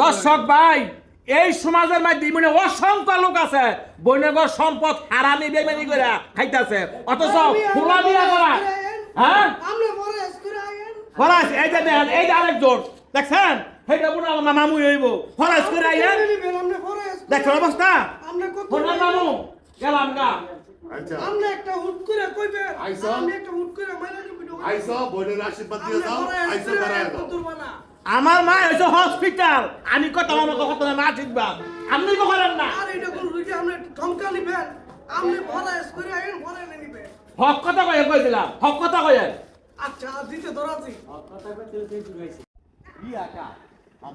দর্শক ভাই, এই সমাজের মধ্যে মানে অসংখ্য লোক আছে বৈনগর সম্পদ হারামি বেমানি করে খাইতেছে, অথচ খোলা বিয়া করা। হ্যাঁ ফরাস, এই যে দেখেন, এই যে আরেকজন দেখছেন, সেইটা পুরো আমার মামু হইব ফরাস করে আইলেন। দেখছেন অবস্থা, মামু গেলাম গা। আচ্ছা আমরা একটা হুট করে কইবে, আইসা? আমি একটা হুট করে মাইনা নিবি। আইসো বোনের আশীর্বাদ দিয়ে যাও, আইসো করায় দাও। আমার মা হয়েছে হসপিটাল, আমি কত আমার কথা না শিখবা, আপনি তো করেন না। আর এটা কোন রুটি আমরা ঠমকা নিবেন, আপনি ফরাস করে আইন ফরাস নিবে। হক কথা কই দিলাম, হক কথা কইেন। আচ্ছা দিতে ধরাছি। বিয়া কা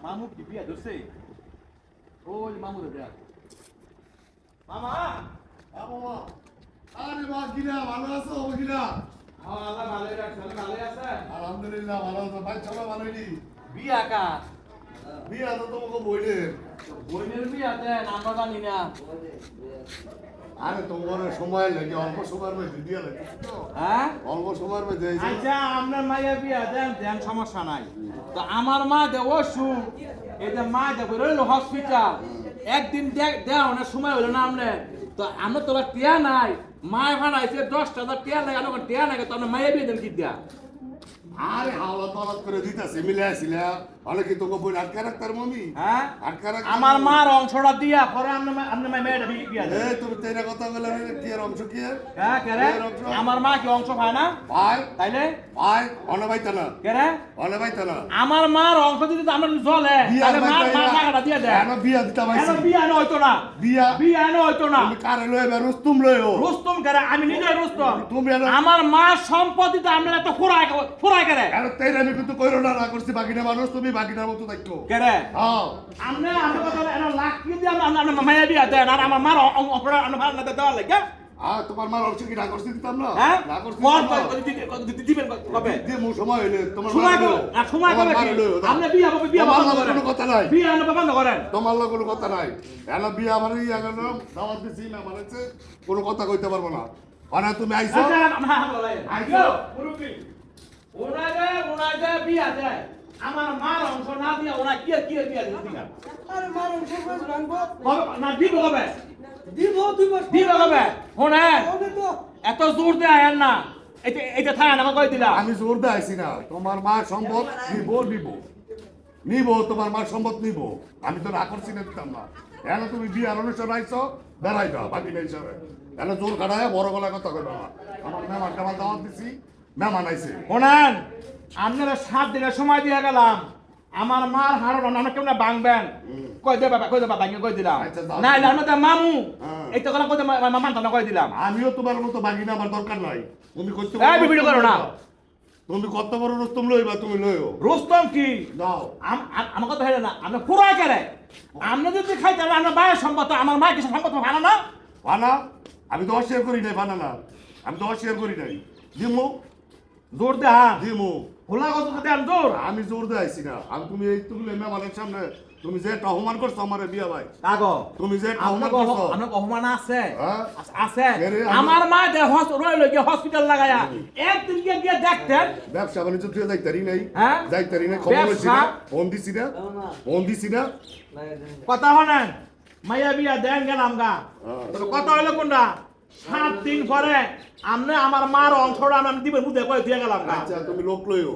মামু কি বিয়া ধরছে? ওই মামু রে দেখ মামা। মামা আরে মা গিলা ভালো আছো গিলা? আল্লাহ ভালোই রাখছে, ভালোই আছে আলহামদুলিল্লাহ ভালো আছো ভাই, চলো ভালোই নি। বিয়া কা বিয়া তো তোমাকে বইলের। বইনের বিয়া দেন, আমরা জানি না। আরে তোমার সময় লাগে, অল্প সময়ের মধ্যে দিয়া লাগে তো। হ্যাঁ অল্প সময়ের মধ্যে এই যে- আচ্ছা, আপনার মাইয়া বিয়া দেন দেন, সমস্যা নাই। তো আমার মা দে অসুখ, এই যে মা দে রইল হসপিটাল, একদিন দেওয়া না সময় হলো না আমনে, তো আমরা তো টিয়া নাই, মায় ভাড়াইছে 10,000 টিয়া লাগে, আমার টিয়া নাই, তো আমরা মাইয়া বিয়ে দেন কি দিয়া? আরে হাওলা তলাত করে দিতাছি, মিলে আসিলা ভালো কি তোকে বই আটকে রাখতার মমি? হ্যাঁ আটকে রাখ। আমার মার অংশটা দিয়া পরে আপনি মেয়েটা বিয়া দেন। এই তুমি তেরা কথা বলে কি এর অংশ কি এর? হ্যাঁ কেরে আমার মা কি অংশ পায় না? ভাই তাইলে ভাই অনবাইতা না, কেরে অনবাইতা না। আমার মার অংশ যদি আমরা জলে, তাহলে মার টাকাটা দিয়ে দেয়। কেন বিয়া দিতা কেন পাইছি? বিয়া না হইতো না? বিয়া বিয়া না হইতো না। তুমি কারে লইবে? রুস্তুম লইও। রুস্তম করে, আমি নিজে রুস্তম। তুমি এলো আমার মা সম্পত্তিতে আমরা একটা ফুরাই করে আরে তেরা আমি কিন্তু কইরো না, না করছি বাকিটা মানুষ, তুমি বাকিটার মতো দেখো। করে হ্যাঁ আমরা আমার কথা এনে লাখ কি দিয়ে আমরা মায়া বিয়া দেন, আর আমার মার অপরাধ আমরা ভাড়া না দেওয়া লাগে। তোমার মার অংশ কি না করছি দিতাম না? হ্যাঁ না করছি দিবেন কবে? দিয়ে মু সময় হইলে তোমার সময় কবে? আর সময় কবে কি? আপনি বিয়া কবে? বিয়া তোমার বন্ধ লগে করেন। কোনো কথা নাই, বিয়া আনবে বন্ধ করেন। তোমার লগে কোনো কথা নাই। এলা বিয়া আমার ইয়া গেল দাওয়াত দিছি না মানেছে, কোনো কথা কইতে পারবো না। মানে তুমি আইছো আইসো মুরব্বি, ওনাকে বিয়া দেয়, আমার মার অংশ না দিয়ে ওনা কি বিয়া দিয়ে? আরে মারুন সরকার ভাঙবো। না দিব কবে? দিব দুই বছর। দিব কবে? শোনেন, ওনে তো এত জোর দিয়ে আয়েন না, এটা থাকা না কই দিলাম। আমি জোর দিয়ে আইছি না, তোমার মা সম্পদ নিব নিব নিব, তোমার মা সম্পদ নিব, আমি তো না করছি না, দিতাম না। এলা তুমি বিয়ার অনুষ্ঠান আইছো বেড়াইবা বাকি নাই হিসাবে, এলা জোর খাড়ায় বড় গলায় কথা কইবা না। আমার মেহমান টেমান দাওয়াত দিছি, মেহমান আইছে। শোনেন, আপনারা 7 দিনের সময় দিয়ে গেলাম, আমার মার হাড় রান্না কেমন ভাঙবেন কই দে বাবা, ভাঙে কই দিলাম। আচ্ছা, যাও। না ইলার মধ্যে মামু হ্যাঁ। এই তো কথা কই মামানটা না কই দিলাম। আমিও তোমার মতো বাগিনা, আমার দরকার নাই। তুমি করতে এই ভিডিও করো না। তুমি কত বড় রুস্তম লইবা, তুমি লইও রুস্তম কি দাও। আমার কথা হেরে না, আমরা ফুরাই করে আপনি যদি খাইতে আমরা বাইরের সম্পদ, আমার মা কিছু সম্পদ ভালো না। বানা আমি তো অস্বীকার করি নাই, বানা না আমি তো অস্বীকার করি নাই। দিমু জোর দে হ্যাঁ, দিমু, খোলা কথা তো দেন জোর। আমি জোর দিয়ে আইছি না। আমি তুমি এই তুমি মেহমানের সামনে তুমি যে একটা অপমান করছো আমার বিয়া ভাই, কাগো তুমি যে একটা অপমান করছো। আপনার অপমান আছে হ্যাঁ? আছে। এরে আমি- আমার মা রইল গিয়ে হসপিটাল লাগায়া একদিন গিয়ে দেখতেন। ব্যবসা বাণিজ্য তুই যাইতারি নাই, হ্যাঁ? যাইতারি নাই, খবর হইছি না, ব্যবসা? ফোন দিছি না, ফোন দিছি না। কথা হলেন মাইয়া বিয়া দেন গেলাম গা, হ্যাঁ। তবে কথা হলো কোনটা 7 দিন পরে আপনি আমার মার অংশটা আমি দিবেন বুঝে কয়ে দিয়ে গেলাম গা। আচ্ছা তুমি লোক লইও।